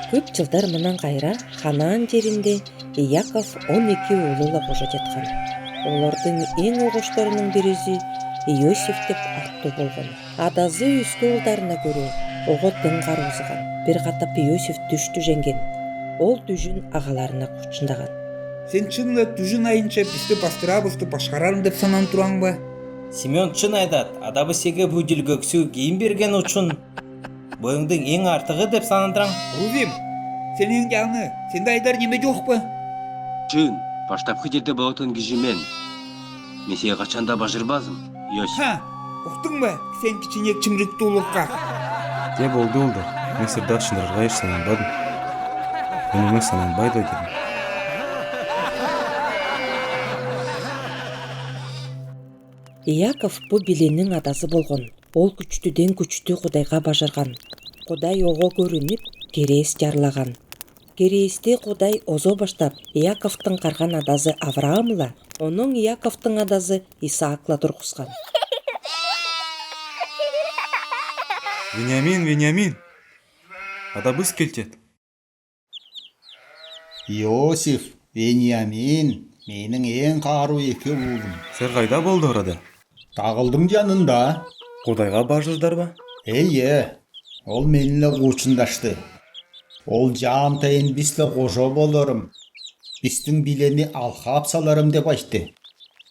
Көп жылдар мынан кайра Ханаан жеринде Иаков 12 уулула кошо жаткан. Олордун эң огошторунун бириси Иосиф деп аттуу болгон. Адазы үскө уулдарына көрө ого тең каруузган. Бир катап Иосиф түштү жеңген. Ол түжүн агаларына кучундаган. Сен чынла түжүн айынча бизди бастырабызды башкарарым деп сананып тураңба? Симеон чын айтат, адабы сеге бүдүлгөксү кийим берген үчүн боюңдун эң артыгы деп санандырам. Рувим, сенин жаңы, сенде айдар неме жокпу? Чын, баштапкы жерде болотон киши мен сеге качанда бажырбазым, Иосиф. Уктуңбу, сен кичинек чымрыктуулукка. Де болду улдар, мен сырдак чындырга эч сананбадым. Өнүмө сананбай да дедим. Иаков бу биленин адасы болгон. Ол күчтүдөн күчтүү Кудайга бажырган. Кудай ого көрүнүп, керээс жарлаган. Керээсти Кудай озо баштап, Иаковтун карган адасы Авраамла, онун Иаковтун адасы Исаакла тургузган. Вениамин, адабыз келчет. Иосиф, Вениамин, менің ең қару екі уулум. Сен кайда болду арада? Тағылдың жанында. Кудайга бажырдарбы? Ол менілі қучындашты. Ол жаамтайын бізлі қожо болорым. Біздің билени алхап саларым деп айтты.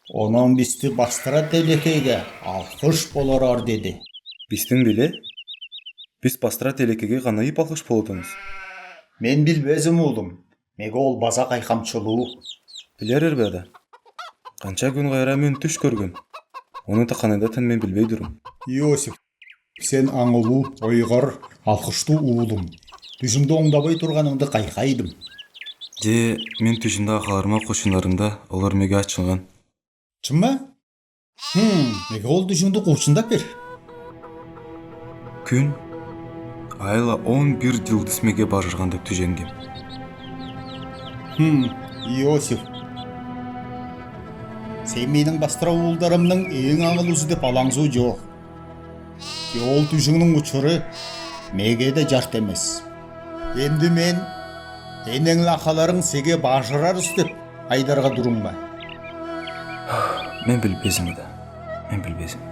Онон бізді бастыра телекеге алқыш болорар деді. Биздин биле? Биз бастыра телекеге канайып алкыш болотунуз. Мен билбезим уулум. Меге ол база кайкамчылуу. Билерерби ада? Канча күн кайра мен түш көргөм. Оны таканайдатын мен билбей durum. Иосиф, сен аңылуу, ойгор, алкыштуу уулум. Түшүмдө оңдабай турганыңды кайкайдым. Же мен түшүндө акаларыма кошундарымда олар меге ачылган. Чынбы? Меге ол түшүңдү кучундап бер. Күн айла 11 жылдыз меге бажырган деп түшенгем. Иосиф, сен менің бастыра уулдарымның ең аңылусы деп алаңсуу жок. Ол түшүңнүн учуру меге де жарт эмес. Эмди мен энең акаларың сеге бажырарыз деп айдарга турумба. Мен билбезим ада. Мен билбезим.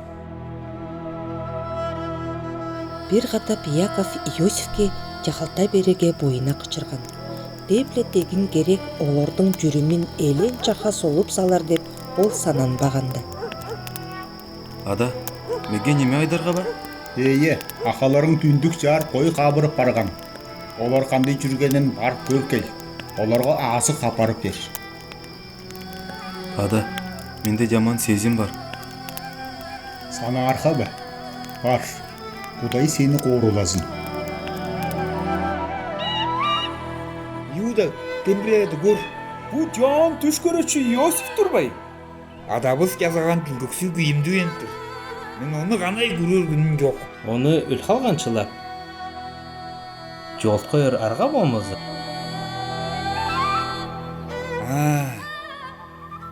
Бир катап Иаков Иосифке жахалта береге боюна кычырган. Депле тегин керек олордун жүрүмүн элен чака солуп салар деп ол сананбаганда. Ада, меге неме айдарга ба? Акаларың түндүк жаар кой кабырып барган. Олар кандай жүргенин барып көркел. Оларга аасы капарып бер. Ада, менде жаман сезим бар. Сана аркабы? Бар. Кудай сени кооруласын. Юда, тембиреді көр. Бу жан түш көрөчү Иосиф турбай. Адабыз жазаган жүрөксүү кийимди ентир. Мен оны канай көрөр күнүм жок. Оны өл калганчылап жолт коер арга болмозу.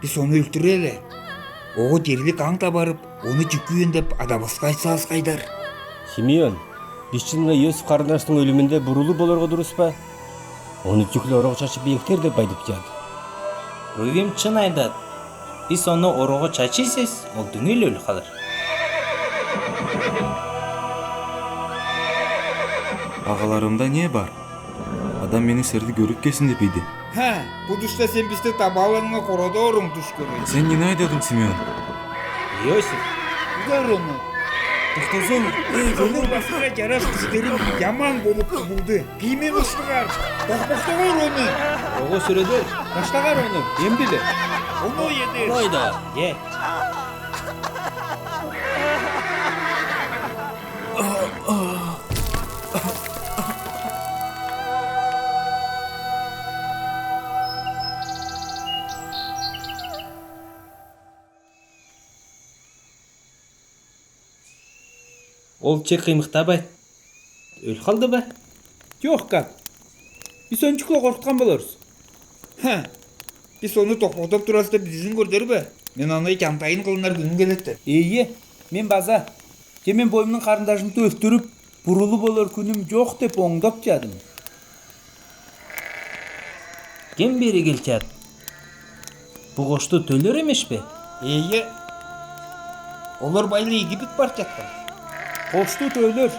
Биз оны өлтүрөлү. Ого жерлик аңта барып, оны жүкүйөн деп адабызга айтсабыз кайдар. Симеон, биз чынында Иосиф карындаштын өлүмүндө бурулуу болорго дуруспа? Оны жүклө орого чачып бийектер деп айтып жатты. Рувим чын айтат. Биз оны орого чачысыз, ол дүңүл өл калыр. Агаларымда не бар? Адам мени сырды көрүп келсин деп иди. Бу түштө сен бизди табаларыңа кородоруң түш көрөй. Сен эмне айтадың, Симеон? Иосиф, Удар оны. Токтозоң, жолур басыга жараш күчтөрүм жаман болуп булду. Кийимен устугар. Токмоктогор оны. ого сүрөдөр, Таштагар оны. эмдиле? Оны еди. Койда, е. Ол чек кыймыктабайт. Өл калды ба? Жок кат. Биз өнчүклө коркуткан болорбуз. Биз оны токмотоп турабыз деп бизин көрдөрбү? Мен аны жантайын кылынар күнүм келет. Мен база. Мен боюмдун карындашымды өлтүрүп, бурулуу болор күнүм жок деп оңдоп жадым. кем бери келчат? Бу кошту төлөр эмеш бе? Eye. Олар байлы Египет барып жатқан. Кошту төйлөр.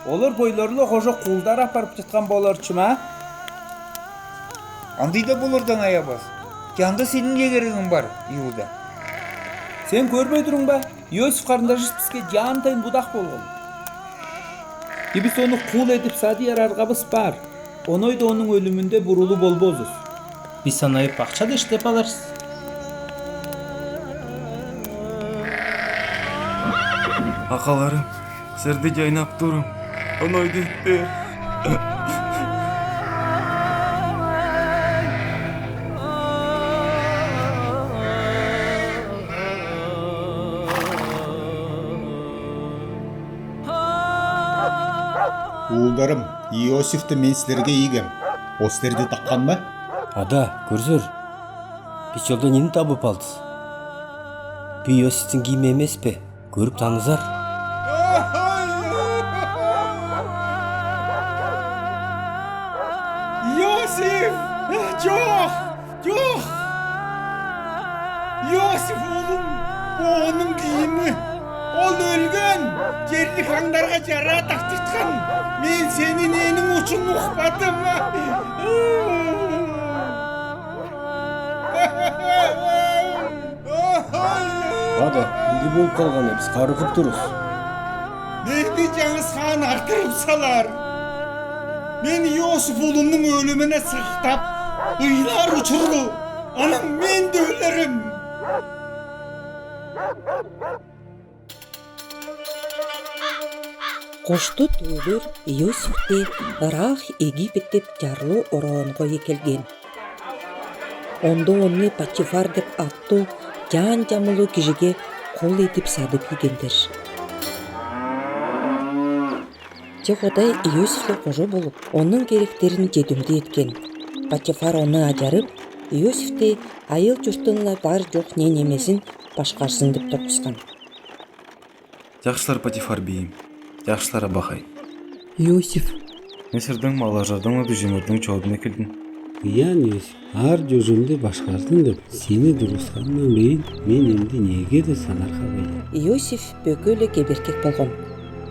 Олар бойлорлу кожо кулдар апарып жаткан болорчума? Андыйда болордан аябас. Кянда сенин кегеригиң бар, Иуда. Сен көрбөй туруң ба? Иосиф карындашыбыз бизге жаантайын будак болгон. Биз ону кул этип садый араргабыз бар. Онойдо онун өлүмүндө бурулуу болбозбуз. Биз санайып акча да иштеп аларбыз. Акаларым, сирди жайнап турум. Онойду итпе. Уулдарым, Иосифті мен сілерге егем. О сілерді таққан ба? Ада, көрсөр. Биз жолдо эмне табып алдыз? Бу Иосифтин кийими эмес пе? Көрүп тааңызар. Иосиф! Жоқ! Жоқ! Иосиф oğlum! Bu onun kiyimi. Ол өлген! Жерлік аңдарға жара тақтыртқан. Мен сенің енің үшін ұқпадым. Ада, эмне болуп калган? Биз карыкып турубуз. Мехди Жаңыз хан артырып салар. Мен Иосиф ұлымның өліміне сақтап, ыйлар ұшыру. Анам мен де өлерім. Кошту төйлөр Иосифти Ырах Египеттеп жарлуу ороонго экелген. Ондо оны Патифар деп аттуу жан жамылуу кишиге кол этип садып ийгендер. Кудай Иосифке кожо болуп, онун керектерин жетимдүү эткен. Патифар оны ажарып, Иосифти айыл журтунла бар жок ненемесин башкарсын деп токускан. Жакшылар Патифар бийим. Жакшылар абакай. Иосиф, Мисирдин малажардын дүжүмөрдүн чоодуна келдим. Ян Иосиф, ар жожумду башкардың деп, сени дурускандан бейин мен эмди неге да санаркабайм. Иосиф бөкө эле кеберкек болгон.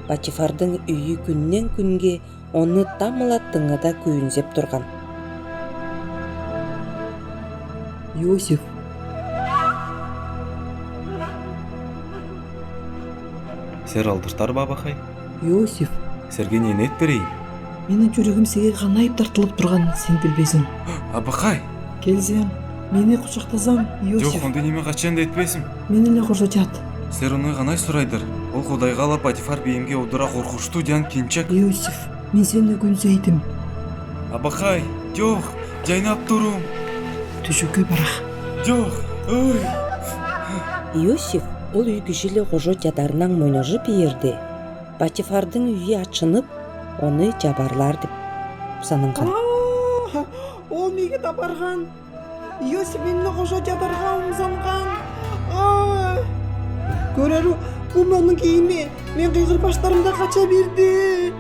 Патифардын үйү күндөн күнгө оны тамыла тыңыда күйүнзеп турган. Иосиф, Сер алдыртарбы абакай? Иосиф, Серге эмне этип берейин? менин жүрөгүм сеге канайып тартылып турганын сен билбейсиң. Абакай! Келсем, мени кучактасаң, Иосиф, Жок, ондай неме качан да этпесим. мен эле кошо жат. Сер уну канай сурайдыр. Ол Кудайга ала Патифар бийимге удура коркунучтуу жан кинчек. Иосиф, мен сени күнсөйдүм. Абакай, жок, жайнап турум. Түшүккө барах. Жок, ой. Иосиф бул үй кишиле кожо жадарынан мойножуп ийерди. Патифардын үйү ачынып, оны жабарлар деп сананган. Ол меге табарган. Иосиф мени кошо жабарга умсанган. Көрөрү, бул менин кийими. Мен кыйгыр баштарымда кача берди.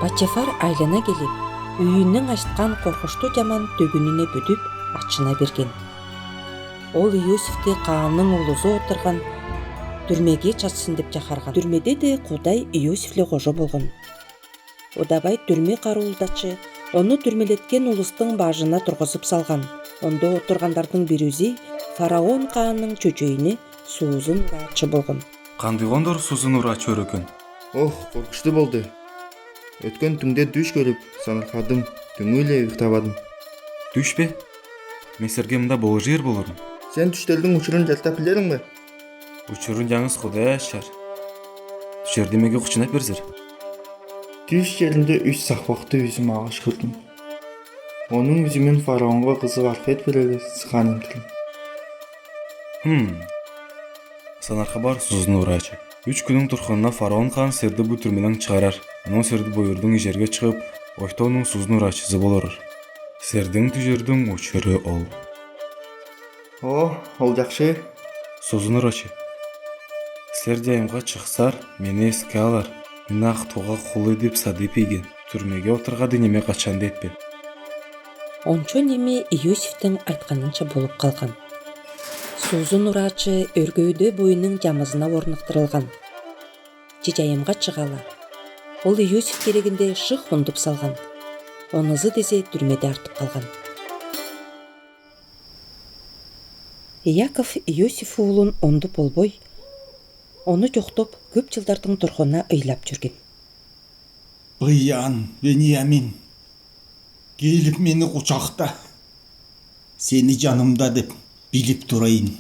Патифар айлана келип, үйүнүн ачткан коркучтуу жаман төгүнүнө бүтүп ачына берген. Ол Иосифти каанын улузу отурган түрмеге чачсын деп чакырган. Түрмеде де Кудай Иосифле кожо болгон. Удабай түрмө каруулдачы ону түрмелеткен улустун бажына тургузуп салган. Ондо отургандардын бирүүсү фараон каанын чөчөйүнө Суузун урачы болгон. Кандыгондор Суузун урачы өрөкөн. Ох, коркучтуу болду. Өткөн түндө түш көрүп, санаркадым, түнү эле уктабадым. Түш бе? Мен серге мында болуу жер болорум. Сен түштөрдүн учурун жалтап билериңби? Учурун жаңыз Кудай ачар. Түшөрдү меге кучунап берсер. Түш жеринде 3 сакбакты үзүм агаш көрдүм. Онун үзүмүн фараонго кызы Арфет береге сыхан эмтилим. Санарка бар Суузун урачы. 3 күнүн турганына фараон хан серди бу түрмөдөн чыгарар. Анан серди буйрдун жерге чыгып, Ойтонун Суузун урачысы болор. Сердин түжөрдүн учуру ол. О, ол жакшы. Суузун урачы. Сер жайымга чыксар, мени эске алар. Мени актууга кул эдип садып ийген. түрмеге отырғады неме качанды этпен. Ончо неме Иосифтің айтканынча болуп калган. Суузун урачы өргөйдө бойунун жамызына орнуктурулган. Жайымга чыгала. Ол Иосиф керегинде шык ондуп салган. Онузу дезе түрмеде артып калган. Яков Иосиф уулун ондуп болбой, ону жоктоп көп жылдардын тургунуна ыйлап жүргөн. Быян, Вениамин, келіп мені құшақта. Сені жанымда деп біліп тұрайын.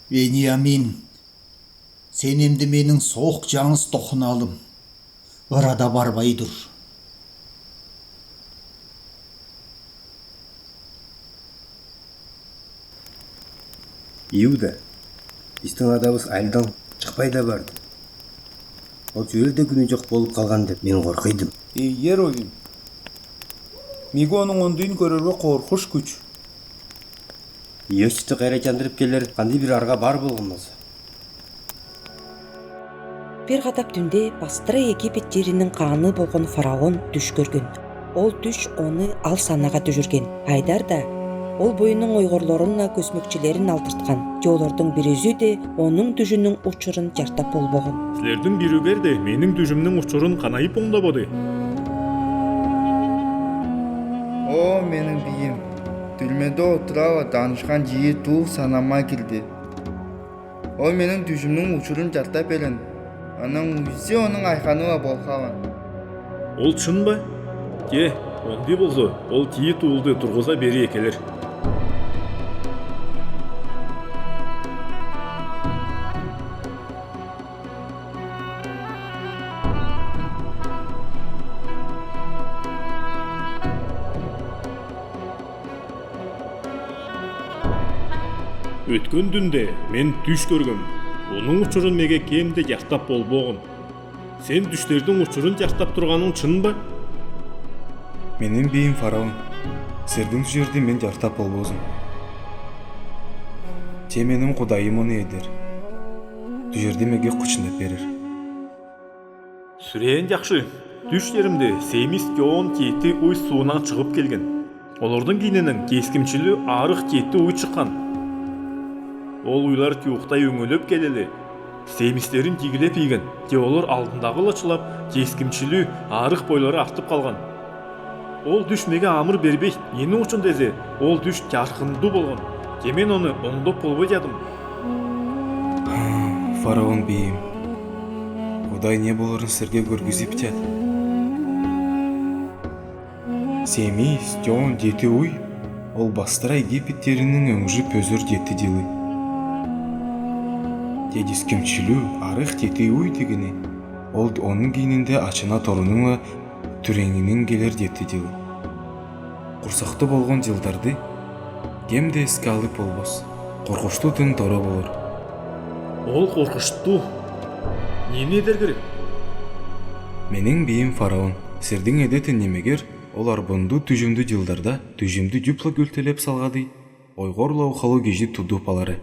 Вениамин, сен емді менің соқ жаңыз тоқыналым. Ырада барбай тұр. Иуда, біздің адабыз айылдан шықпай да барды. Ол жөлде күні жоқ болып қалған деп мен қорқидым. Ровин. Меге оның ондайын көрерге қорқыш күч. Иосифті қайрат жандырып келер қандай бір арға бар болғанмыз. Бир кадап түнде Бастыра Египет жеринин кааны болгон фараон түш көргөн. Ол түш оны ал санага түшүргөн. Айдар да ол боюнун ойгорлоруна көсмөкчүлөрүн алдырткан. Жолордун бирөөсү де онун түшүнүн учурун жартап болбогон. Силердин бирүүгер де менин түшүмнүн учурун канайып оңдободу. О, менің бейім. Түрмеде отырава данышқан жиі туық санама келді. Ол менің түшімнің учурун жартап елін. Анын үйсе оның айқануа болқаған. Ол чын ба? Ке, ондай болсо, ол тии туулду тургуза бери экелер. Өткөн дүнде мен түш көргөм. Onun учурун меге кемде жактап болбогон. Сен түштердин учурун жактап турганың чын ба? Менин бийим фараон. Сирдин түшөрдү мен жартап болбосун. Же менин кудайым оны эдер. Түшөрдү меге кучунап берер. Сүрен жакшы. Түш жеримде семиз жоон кети уй суунан чыгып келген. Олордун киненин кескимчилүү арык кети уй чыккан. Ол уйлар тууктай өңөлөп келели. Семистерин жигилеп ийген. Же олар алдындагы лачылап, кескимчилүү арык бойлору артып калган. Ол түш меге амыр бербей. Эмне үчүн десе, ол түш жаркындуу болгон. Же мен оны оңдоп болбой жадым. Фараон бийим. Кудай не болорун сирге көргүзүп жат. Семиз жоон жети уй. Ол Бастыра Египеттеринин өңжүп өзөр жети жылы. Дискимчилүү арык жети уй дегени. Ол онун кийининде ачына торунун түреңинин келер жети жылы. Курсактуу болгон жылдарды кемде эске алып болбос. Коркучтуу түн торо болор. Ол коркучтуу. Эмне эдер керек? Менин бийим фараон. Сирдин эдетин немегер ол арбондуу түжүмдүү жылдарда түжүмдү жупла көлтөлөп салгады. Ойгорлоо халуу кежип тудуп алары.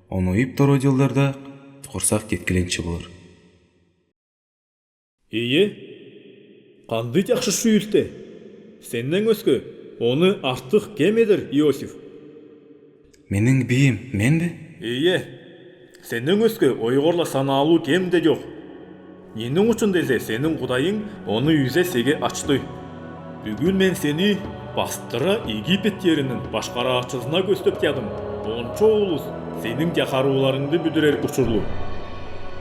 Оноюп торо жылдарда курсак кеткиленчи болор. Кандай жакшы сүйүлтө. Сенден өскө оны артык кем эдер Иосиф. Менин бийим менби? Сенден өскө ойгорла санаалуу кем де жок. Эмне үчүн десе, сенин кудайың оны үйзө сеге ачты. Бүгүн мен сени Бастыра Египет жеринин башкараачысына көстөп жадым. Ончо улус сенин жакарууларыңды бүдүрер учурлуу.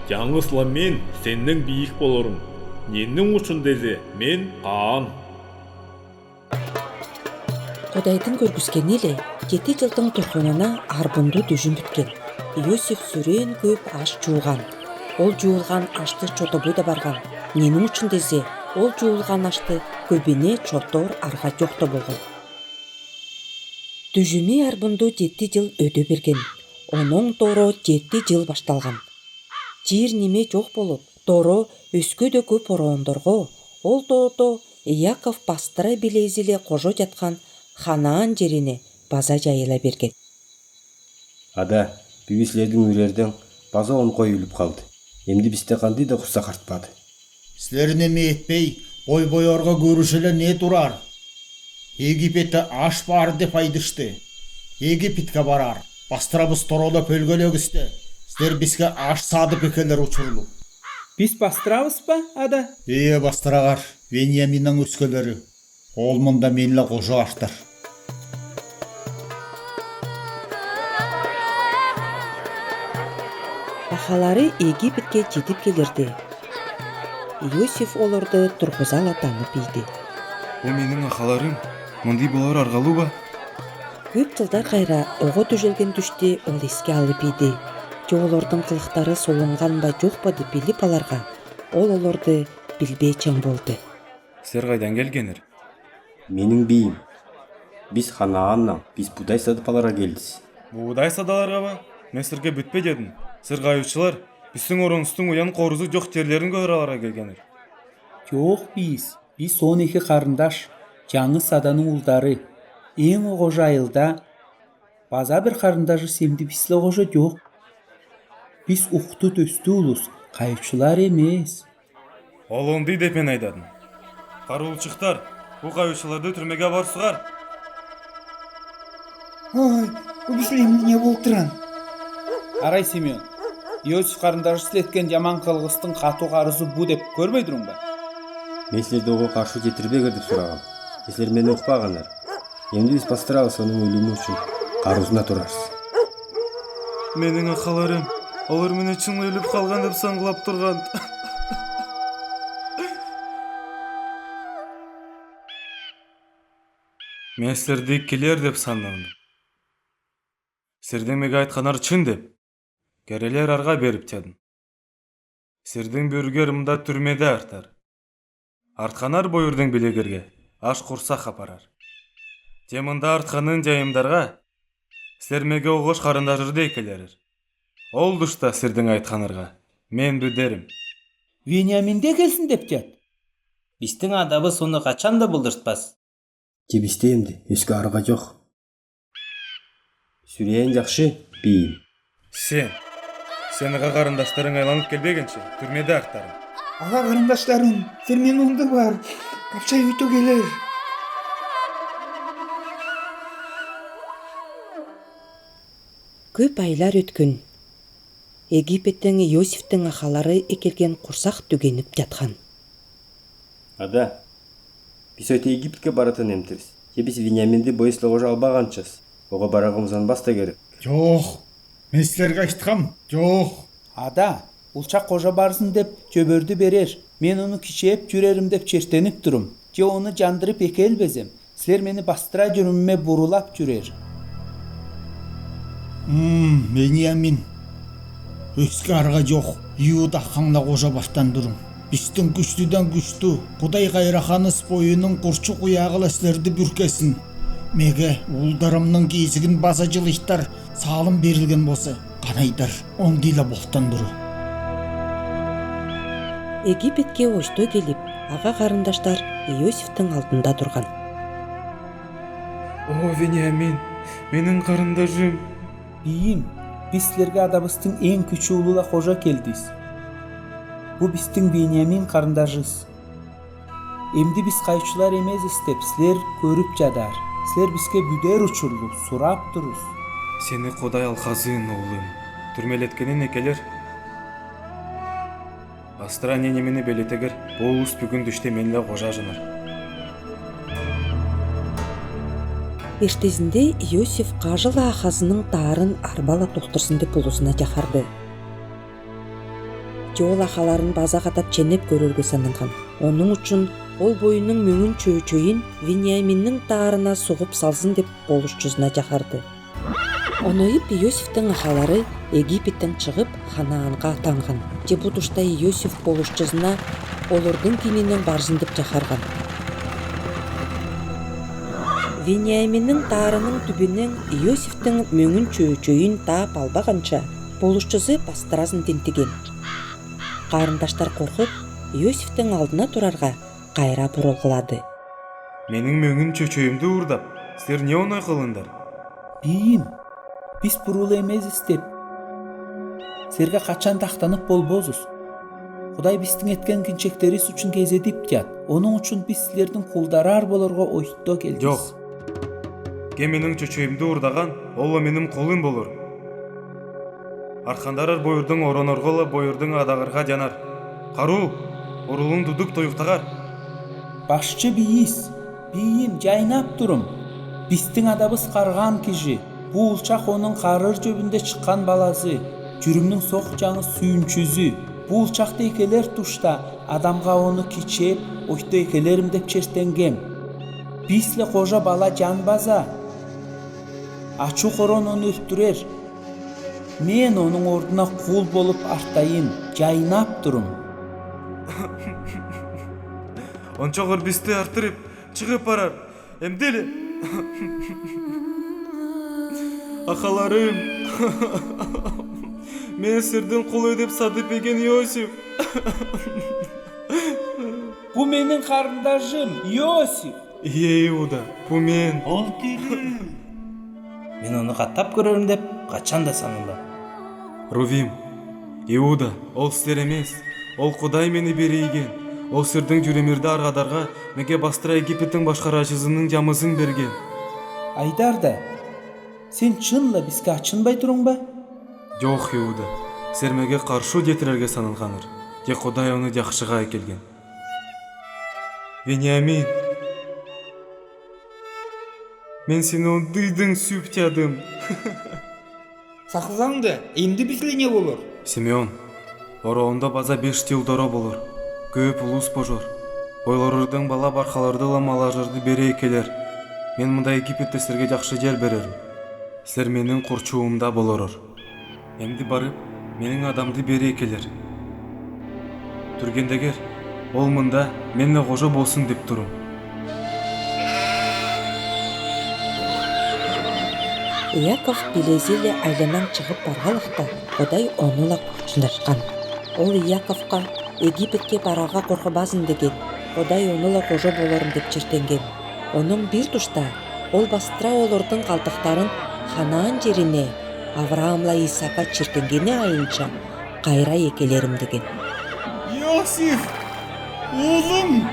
Жаңысла мен сенден бийик болорум. Эмне үчүн десе, мен Каан. Кудайдын көргүзгени эле 7 жылдын тургунуна арбындуу түшүм бүткөн. Иосиф сүрөөн көп аш жууган. Ол жуулган ашты чотобой да барган. Эмне үчүн десе, ол жуулган ашты көбүнө чотор арга жокто болгон. Түшүмү арбындуу 7 жыл өтө берген. Онун торо 7 жыл башталган. Жер неме жок болуп, торо өскө да көп ороондорго, ол тоото Яков Бастыра билезиле кожо жаткан Ханаан жерине база жайыла берген. Ада, бүгүн силердин үйлөрдөн база он кой үлүп калды. Эмди бизде кандай да курсак артпады. Силер неме етпей, бой-бойорға көрішілі не тұрар? Египетті аш бар деп айдышты. Египетке барар. Бастырабыз торолап өлгөлөгүстө. Силер бізге аш садып екелер учурлу. Біз бастырабыз ба, ада? Бастырағар, Вениаминнің өскөлері. Ол мұнда менлі қожа аштар. Ахалары Египетке жетіп келерді. Иосиф оларды тұрғызала танып ейді. О менің ақаларым, мұндай болар арғалу ба? Көп жылдар қайра оғы түжелген түште ол еске алып еді. Олардың қылықтары солынған ба жоқ па деп біліп аларға, ол оларды білбей чаң болды. Сер қайдан келгенір? Менің бейім. Біз Ханааннан, біз будай сатып аларға келдіз. Будай садаларға ба? Мен сірге бүтпе дедім. Сір қайушылар, біздің орыныстың ұян қорызы жоқ жерлерін көрі аларға келгенір. Жоқ біз 12 қарындаш, жаңы саданың ұлдары. Ең оғожа айылда, база бір қарындашы семді біслі оғожа жоқ. Біз ұқты төсті ұлыс, қайықшылар емес. Ол ондай деп мен айдадым. Қаруылшықтар, бұл қайықшыларды түрмеге барсығар. Ой, бұл бізлемді не болып тұран? Арай Семен, Иосиф қарындашы сілеткен жаман қылғыстың қату қарызы бұ деп көрмей тұрың ба? Мен сілерді оғы қаршы жетірбегір деп сұрағам. Сілер мені ұқпағандар. Енді біз бастырағыз оның өлімі үшін қарызына тұрарыз. Менің ақаларым, олар мені чын өліп қалған деп саңғылап тұрған. Мен сіздерді келер деп санландым. Сіздердің меге айтқанар чын деп, керелер арға беріп тедім. Сіздердің бөргерімда түрмеде артар. Артқанар бойырдың білегерге, аш құрсақ апарар. Темында артқанын жайымдарға, сіздер меге оғыш қарындажырды екелерір. Ол дұшта сіздердің айтқанырға, мен бүдерім. Вениаминде келсін деп жат. Біздің адабы соны қачан да бұлдыртпас. Тебісте емді, өскі арыға жоқ. Сүрейін жақшы, бейім. Сеніға қарындаштарың айланып келбегенше, түрмеде ақтарым. Аға қарындаштарым, сермен оңды бар, қапшай өйту келер. Көп айлар өткен. Египеттің Иосифтің ақалары екелген құрсақ түгеніп жатқан. Ада, біз өте Египетке баратын емтіріз. Біз Вениаминді бойыслы қожа албағанчыз. Оға барағымыздан баста керек. Жоқ, мен сілерге айтқам, жоқ. Ада, ұлчақ қожа барсын деп жөбөрді берер. Мен оны кішеп жүрерім деп чертеніп тұрым. Же оны жандырып екел безем. Сілер мені бастыра жүрімме бұрулап жүрер. Вениамин. Өскі арға жоқ, Иуда қаңла қожа баштан дұрым. Біздің күштіден күшті, Құдай қайраханыс бойының құрчы құяғыла сілерді бүркесін. Меге ұлдарымның кезігін баса жылыштар салым берілген болса, қанайдар, оңдейла болттан дұру. Египетке ойштой келіп, аға қарындаштар Иосифтің алдында тұрған. О, Вениамин, менің қарындажым. Бейім, біз сілерге адабыстың ең күші ұлыла қожа келдіз. Бұл біздің Вениамин қарындажыз. Емді біз қайшылар емез істеп, сілер көріп жадар. Сілер бізге бүдер ұчырлы, сұрап тұрыз. Сені Құдай алқазын, оғлым. Түрмелеткенін екелер. Астыра ненемені белетегір, бұл ұс бүгін дүште менлі қожа жынар. Ештезінде Иосиф қажылы ақазының тарын арбала тоқтырсын деп ұлысына жақарды. Жол ақаларын база қатап ченеп көрерге санынған. Оның үшін ол бойының мөңін чөйчөйін Вениаминнің тарына соғып салсын деп болушчызына жақарды. Онойып Иосифтің ақалары Египеттен шығып Ханаанға атанған. Же бұ тұшта Иосиф болушчызына олардың киненен барсын деп жақарған. Вениаминнің тарының түбінен Иосифтің мөңін чөйчөйін таап албағанша болушчызы бастырасын тентеген. Қарындаштар қорқып, Иосифтің алдына тұрарға қайра бұрылғылады. Менің мөңін чөчөйімді ұрдап, сіздер не оңай қылындар? Бейім, біз бұрулы емез істеп. Серге қачан тақтанып болбозыз. Құдай біздің еткен кінчектеріс үшін кезедіп кет. Оның үшін біз сілердің құлдарар болырға ойытто келдіз. Жоқ. Ке менің чөчөйімді ұрдаған, ол менің қолым болыр. Арқандарар бойырдың оронорғылы бойырдың адағырға жанар. Қару, орылың дудук тойықтағар. Башчы бейім жайнап тұрым. Біздің адабыз қарған кежі. Бұл ұлчақ оның қарыр жөбінде шыққан баласы. Жүрімнің соқ жаңы сүйінчүзі. Бұл ұлчақты екелер тұшта. Адамға оны кичеп, ойты екелерім деп чертенгем. Бисле қожа бала жанбаза. Ачу қорон оны өттірер. Мен оның ордына қул болып артайын. Жайнап тұрым. Ончоғыр бісті артырып, шығып барар. Емделі. Ақаларым. Мен сірдің құл өдеп садып еген Иосиф. Бұл менің қарындашым, Иосиф. Иуда, бұл мен. Ол келі. Мен оны қаттап көрерім деп қачан да санымда. Рувим, Иуда, ол сіздер емес. Ол Құдай мені берейген. Ол сірдің жүремерді арғадарға меге бастыра Египеттің башқарашызының жамызын берген. Айдарда, сен чынла бізге ачынбай тұрың ба? Жоқ, Иуда, сермеге қаршу жетірерге санылғаныр. Де Құдай оны жақшыға әкелген. Вениамин, мен сені ондыйдың сүптядым. Сақылаңды, енді бізле не болыр? Симеон, ороонда база 5 тил доро болыр. Көп улус божор. Ойлорырдың бала барқаларды ламалажырды бере екелер. Мен мұнда Египетте сілерге жақшы жер берерім. Сілер менің құрчуымда болорыр. Емді барып, менің адамды бере екелер. Түргендегер, ол мұнда менне қожа болсын деп тұрым. Яков билезиле айланан чыгып баргалыкта Құдай онула курчундашкан. Ол Яковка Египетке барага коркубасын деген, Құдай онула кожо болорун деп чертенген. Onun bir тушта ол бастыра олордун калдыктарын Ханаан жерине Авраамла Исака чертенгени айынча кайра экелерим деген. Иосиф, oğlum.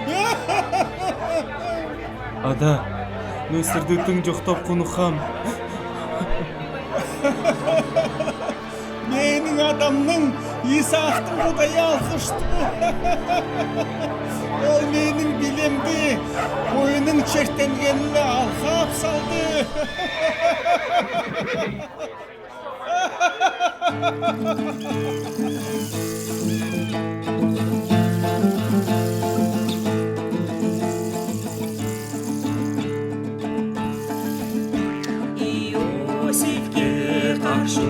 Ада, мен сірді түң жоқтап қонуқам. Менің адамның İsa'ktың Құдайы алқышты. Ол менің билемді бойының чертенгеніне алқап салды. Иосифке қаршы